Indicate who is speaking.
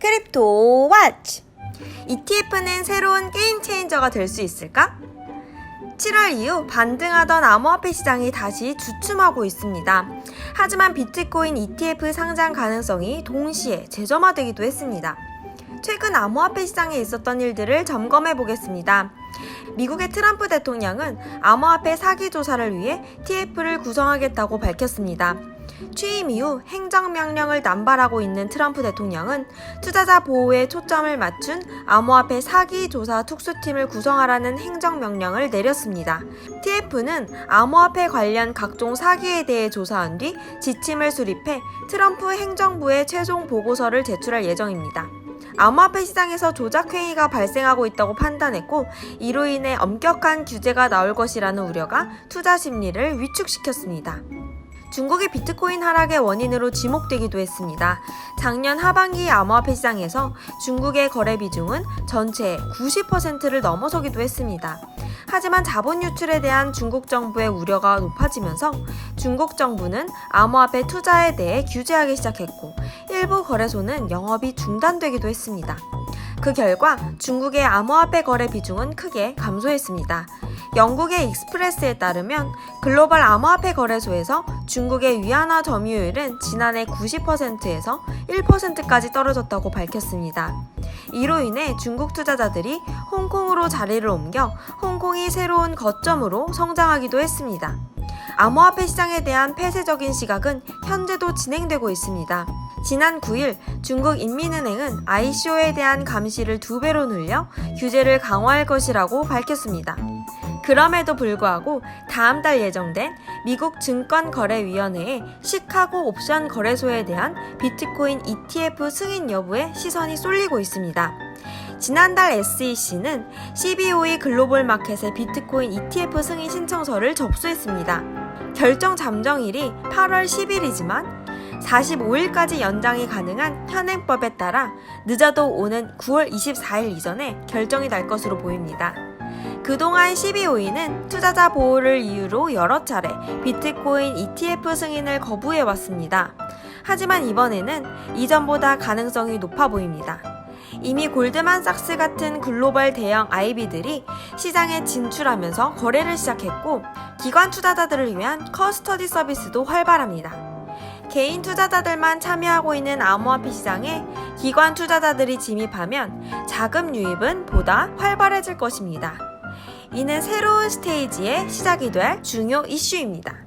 Speaker 1: 크립토 워치! ETF는 새로운 게임 체인저가 될 수 있을까? 7월 이후 반등하던 암호화폐 시장이 다시 주춤하고 있습니다. 하지만 비트코인 ETF 상장 가능성이 동시에 재점화되기도 했습니다. 최근 암호화폐 시장에 있었던 일들을 점검해 보겠습니다. 미국의 트럼프 대통령은 암호화폐 사기 조사를 위해 TF를 구성하겠다고 밝혔습니다. 취임 이후 행정명령을 남발하고 있는 트럼프 대통령은 투자자 보호에 초점을 맞춘 암호화폐 사기 조사 특수팀을 구성하라는 행정명령을 내렸습니다. TF는 암호화폐 관련 각종 사기에 대해 조사한 뒤 지침을 수립해 트럼프 행정부에 최종 보고서를 제출할 예정입니다. 암호화폐 시장에서 조작 행위가 발생하고 있다고 판단했고, 이로 인해 엄격한 규제가 나올 것이라는 우려가 투자 심리를 위축시켰습니다. 중국의 비트코인 하락의 원인으로 지목되기도 했습니다. 작년 하반기 암호화폐 시장에서 중국의 거래 비중은 전체의 90%를 넘어서기도 했습니다. 하지만 자본 유출에 대한 중국 정부의 우려가 높아지면서 중국 정부는 암호화폐 투자에 대해 규제하기 시작했고, 일부 거래소는 영업이 중단되기도 했습니다. 그 결과 중국의 암호화폐 거래 비중은 크게 감소했습니다. 영국의 익스프레스에 따르면 글로벌 암호화폐 거래소에서 중국의 위안화 점유율은 지난해 90%에서 1%까지 떨어졌다고 밝혔습니다. 이로 인해 중국 투자자들이 홍콩으로 자리를 옮겨 홍콩이 새로운 거점으로 성장하기도 했습니다. 암호화폐 시장에 대한 폐쇄적인 시각은 현재도 진행되고 있습니다. 지난 9일 중국 인민은행은 ICO에 대한 감시를 2배로 늘려 규제를 강화할 것이라고 밝혔습니다. 그럼에도 불구하고 다음 달 예정된 미국 증권거래위원회의 시카고 옵션 거래소에 대한 비트코인 ETF 승인 여부에 시선이 쏠리고 있습니다. 지난달 SEC는 CBOE 글로벌 마켓의 비트코인 ETF 승인 신청서를 접수했습니다. 결정 잠정일이 8월 10일이지만 45일까지 연장이 가능한 현행법에 따라 늦어도 오는 9월 24일 이전에 결정이 날 것으로 보입니다. 그동안 CBOE는 투자자 보호를 이유로 여러 차례 비트코인 ETF 승인을 거부해왔습니다. 하지만 이번에는 이전보다 가능성이 높아 보입니다. 이미 골드만삭스 같은 글로벌 대형 IB들이 시장에 진출하면서 거래를 시작했고, 기관 투자자들을 위한 커스터디 서비스도 활발합니다. 개인 투자자들만 참여하고 있는 암호화폐 시장에 기관 투자자들이 진입하면 자금 유입은 보다 활발해질 것입니다. 이는 새로운 스테이지의 시작이 될 중요 이슈입니다.